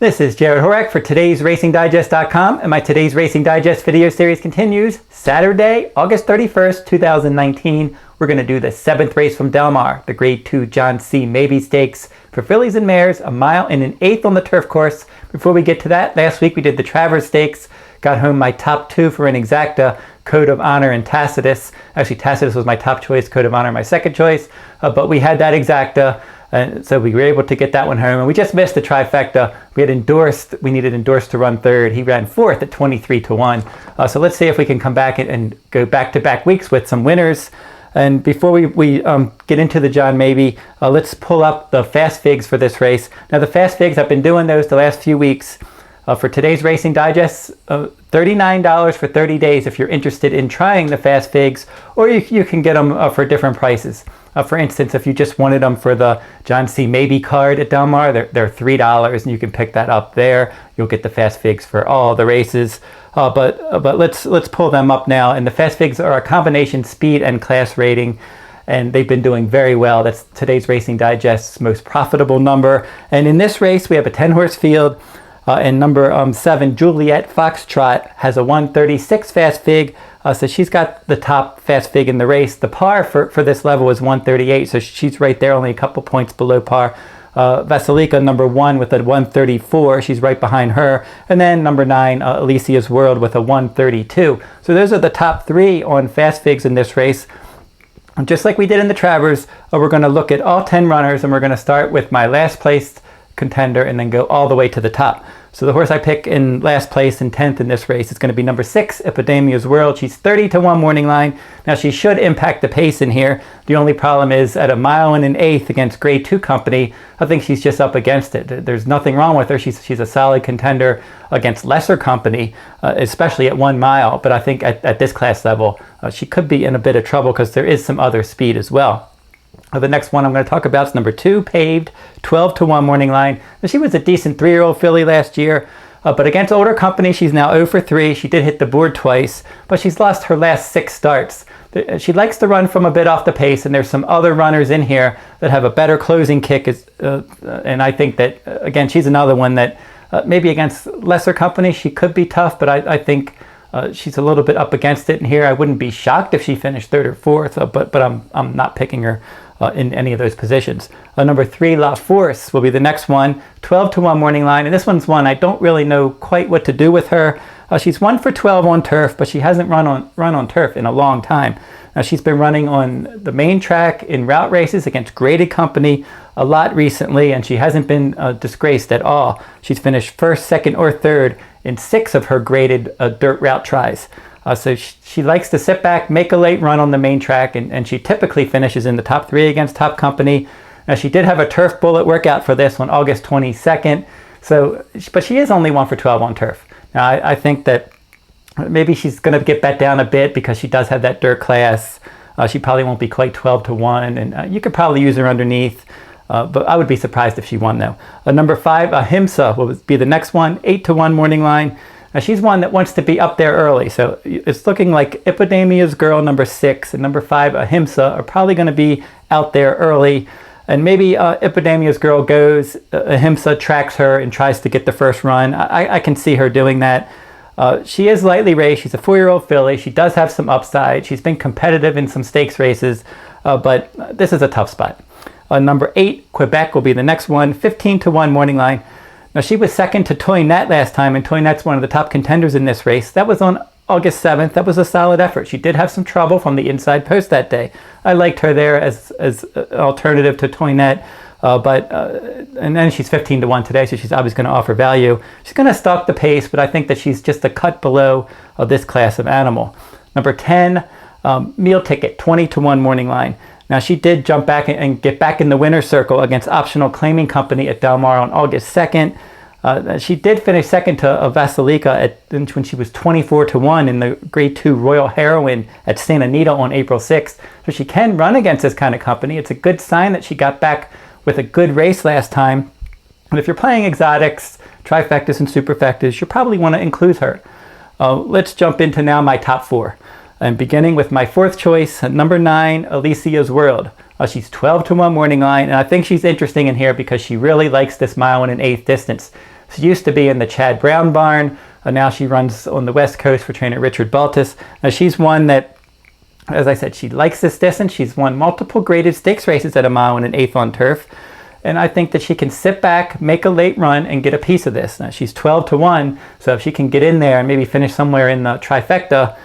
This is Jared Horek for today's RacingDigest.com, and my Today's Racing Digest video series continues. Saturday, August 31st, 2019, we're going to do the 7th race from Del Mar, the Grade 2 John C. Mabee Stakes for fillies and mares, a mile and an eighth on the turf course. Before we get to that, last week we did the Travers Stakes, got home my top two for an exacta, Code of Honor and Tacitus. Actually, Tacitus was my top choice, Code of Honor my second choice, but we had that exacta. So we were able to get that one home, and we just missed the trifecta. We needed Endorsed to run third. He ran fourth at 23-1. So let's see if we can come back and go back-to-back weeks with some winners. And before we get into the John Mabee, let's pull up the fast figs for this race. Now the fast figs, I've been doing those the last few weeks. For today's Racing Digest, $39 for 30 days if you're interested in trying the fast figs, or you can get them for different prices. For instance, if you just wanted them for the John C. Mabee card at Del Mar, they're $3, and you can pick that up there. You'll get the fast figs for all the races. But let's pull them up now. And the fast figs are a combination speed and class rating, and they've been doing very well. That's today's Racing Digest's most profitable number. And in this race, we have a 10-horse field. And number 7, Juliet Foxtrot, has a 136 fast fig, so she's got the top fast fig in the race. The par for this level is 138, so she's right there, only a couple points below par. Vasilika, number 1, with a 134, she's right behind her. And then number 9, Alicia's World, with a 132. So those are the top 3 on fast figs in this race. And just like we did in the Travers, we're going to look at all 10 runners, and we're going to start with my last placed contender and then go all the way to the top. So the horse I pick in last place and 10th in this race is going to be number 6, Epidemia's World. She's 30-1 morning line. Now she should impact the pace in here. The only problem is at a mile and an eighth against Grade 2 company, I think she's just up against it. There's nothing wrong with her. She's a solid contender against lesser company, especially at 1 mile. But I think at this class level, she could be in a bit of trouble because there is some other speed as well. The next one I'm going to talk about is number 2, Paved, 12-1 morning line. Now, she was a decent 3-year-old filly last year, but against older company, she's now 0 for 3. She did hit the board twice, but she's lost her last 6 starts. She likes to run from a bit off the pace, and there's some other runners in here that have a better closing kick. And I think that, again, she's another one that maybe against lesser company, she could be tough, but I think she's a little bit up against it in here. I wouldn't be shocked if she finished 3rd or 4th, but I'm not picking her in any of those positions. Number 3, La Force, will be the next one, 12-1 morning line. And this one's one I don't really know quite what to do with her. She's 1 for 12 on turf, but she hasn't run on turf in a long time. Now she's been running on the main track in route races against graded company a lot recently, and she hasn't been disgraced at all. She's finished 1st, 2nd, or 3rd in 6 of her graded dirt route tries. So she likes to sit back, make a late run on the main track, and she typically finishes in the top 3 against top company. Now she did have a turf bullet workout for this on August 22nd, but she is only 1 for 12 on turf. Now I think that maybe she's going to get bet down a bit because she does have that dirt class. She probably won't be quite 12-1, and you could probably use her underneath. But I would be surprised if she won, though. Number 5, Ahimsa, will be the next one, 8-1 morning line. Now she's one that wants to be up there early, so it's looking like Epidemia's Girl, number 6, and number 5, Ahimsa, are probably going to be out there early. And maybe Epidemia's Girl goes, Ahimsa tracks her and tries to get the first run. I can see her doing that. She is lightly raced. She's a 4-year-old filly. She does have some upside. She's been competitive in some stakes races, but this is a tough spot. Number 8, Quebec, will be the next one, 15-1 morning line. Now she was 2nd to Toinette last time, and Toinette's one of the top contenders in this race. That was on August 7th. That was a solid effort. She did have some trouble from the inside post that day. I liked her there as an alternative to Toinette, and then she's 15-1 today, so she's obviously going to offer value. She's going to stalk the pace, but I think that she's just a cut below this class of animal. Number 10, Meal Ticket, 20-1 morning line. Now she did jump back and get back in the winner's circle against Optional Claiming Company at Del Mar on August 2nd. She did finish 2nd to Vasilika when she was 24-1 in the Grade 2 Royal Heroine at Santa Anita on April 6th. So she can run against this kind of company. It's a good sign that she got back with a good race last time. And if you're playing exotics, trifectas, and superfectas, you'll probably want to include her. Let's jump into now my top 4. And beginning with my 4th choice, number 9, Alicia's World. She's 12-1 morning line, and I think she's interesting in here because she really likes this mile and an eighth distance. She used to be in the Chad Brown barn. Now she runs on the West Coast for trainer Richard Baltus. Now she's one that, as I said, she likes this distance. She's won multiple graded stakes races at 1 mile and 1/8 on turf. And I think that she can sit back, make a late run, and get a piece of this. Now she's 12-1, so if she can get in there and maybe finish somewhere in the trifecta,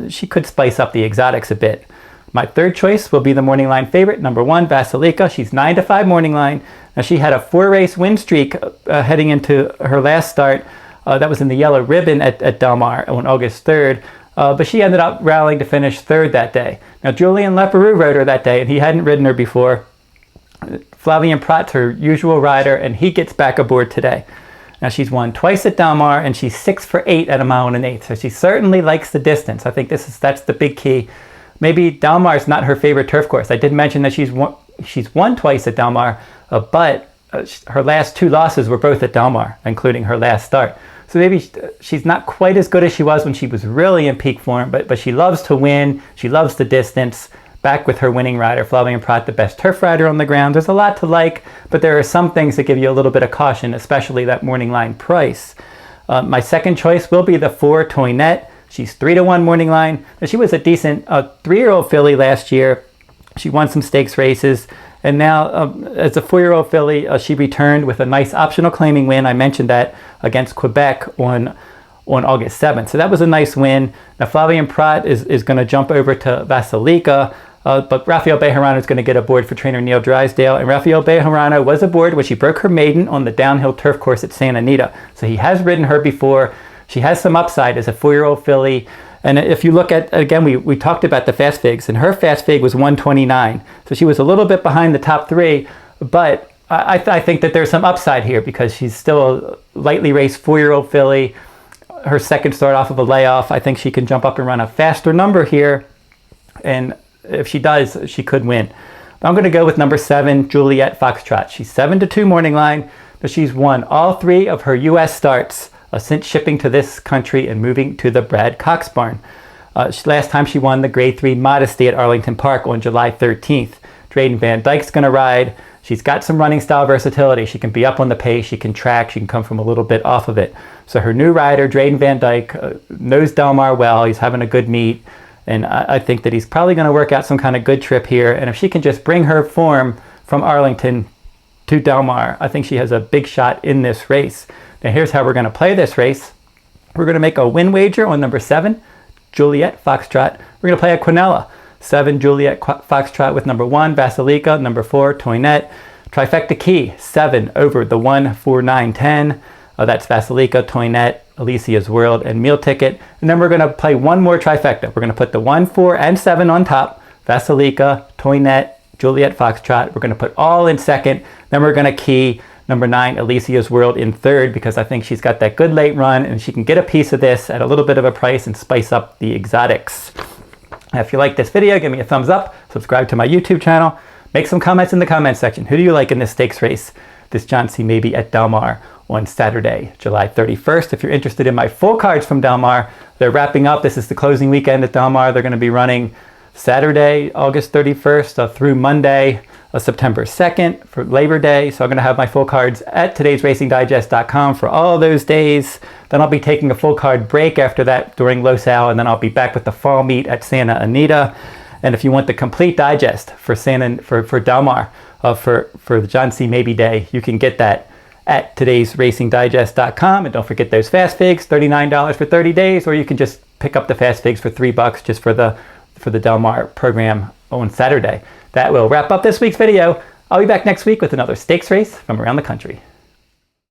she could spice up the exotics a bit. My third choice will be the morning line favorite, number 1, Vasilika. She's 9-5 morning line. Now she had a 4-race win streak heading into her last start. That was in the yellow ribbon at Del Mar on August 3rd. But she ended up rallying to finish 3rd that day. Now Julien Leparoux rode her that day, and he hadn't ridden her before. Flavien Prat's her usual rider, and he gets back aboard today. Now she's won twice at Del Mar, and she's 6 for 8 at 1 mile and 1/8. So she certainly likes the distance. I think that's the big key. Maybe Del Mar is not her favorite turf course. I did mention that she's won twice at Del Mar, but her last 2 losses were both at Del Mar, including her last start. So maybe she's not quite as good as she was when she was really in peak form, but she loves to win. She loves the distance. Back with her winning rider, Flavien Prat, the best turf rider on the ground. There's a lot to like, but there are some things that give you a little bit of caution, especially that morning line price. My second choice will be the 4, Toinette. She's 3-1 morning line. Now, she was a decent 3-year-old filly last year. She won some stakes races. And now, as a 4-year-old filly, she returned with a nice optional claiming win. I mentioned that against Quebec on August 7th. So that was a nice win. Now, Flavien Prat is going to jump over to Vasilika. But Rafael Bejarano is going to get aboard for trainer Neil Drysdale. And Rafael Bejarano was aboard when she broke her maiden on the downhill turf course at Santa Anita. So he has ridden her before. She has some upside as a 4-year-old filly. And if you look at, again, we talked about the fast figs, and her fast fig was 129. So she was a little bit behind the top 3. But I think that there's some upside here because she's still a lightly raced 4-year-old filly. Her second start off of a layoff. I think she can jump up and run a faster number here. And if she does, she could win. I'm going to go with number 7, Juliet Foxtrot. She's 7-2 morning line, but she's won all 3 of her U.S. starts since shipping to this country and moving to the Brad Cox barn. Last time she won the Grade 3 Modesty at Arlington Park on July 13th. Drayden Van Dyke's going to ride. She's got some running style versatility. She can be up on the pace, she can track, she can come from a little bit off of it. So her new rider, Drayden Van Dyke, knows Del Mar well. He's having a good meet. And I think that he's probably going to work out some kind of good trip here. And if she can just bring her form from Arlington to Del Mar, I think she has a big shot in this race. Now here's how we're going to play this race. We're going to make a win wager on number 7, Juliet Foxtrot. We're going to play a quinella. 7, Juliet Foxtrot with number 1, Vasilika, number 4, Toinette. Trifecta key, 7 over the 1, 4, 9, 10. That's Vasilika, Toinette, Alicia's World, and Meal Ticket. And then we're going to play one more trifecta. We're going to put the 1, 4, and 7 on top. Vasilika, Toinette, Juliet Foxtrot. We're going to put all in second. Then we're going to key number 9, Alicia's World, in third because I think she's got that good late run and she can get a piece of this at a little bit of a price and spice up the exotics. Now, if you like this video, give me a thumbs up, subscribe to my YouTube channel, make some comments in the comment section. Who do you like in this stakes race, this John C. Mabee at Del Mar on Saturday, July 31st? If you're interested in my full cards from Del Mar, they're wrapping up. This is the closing weekend at Del Mar. They're going to be running Saturday, August 31st through Monday, September 2nd for Labor Day. So I'm going to have my full cards at todaysracingdigest.com for all those days. Then I'll be taking a full card break after that during Los Al, and then I'll be back with the fall meet at Santa Anita. And if you want the complete digest for Del Mar, for the John C. Mabee Day, you can get that at todaysracingdigest.com. And don't forget those fast figs, $39 for 30 days, or you can just pick up the fast figs for $3 just for the Del Mar program on Saturday. That will wrap up this week's video. I'll be back next week with another stakes race from around the country.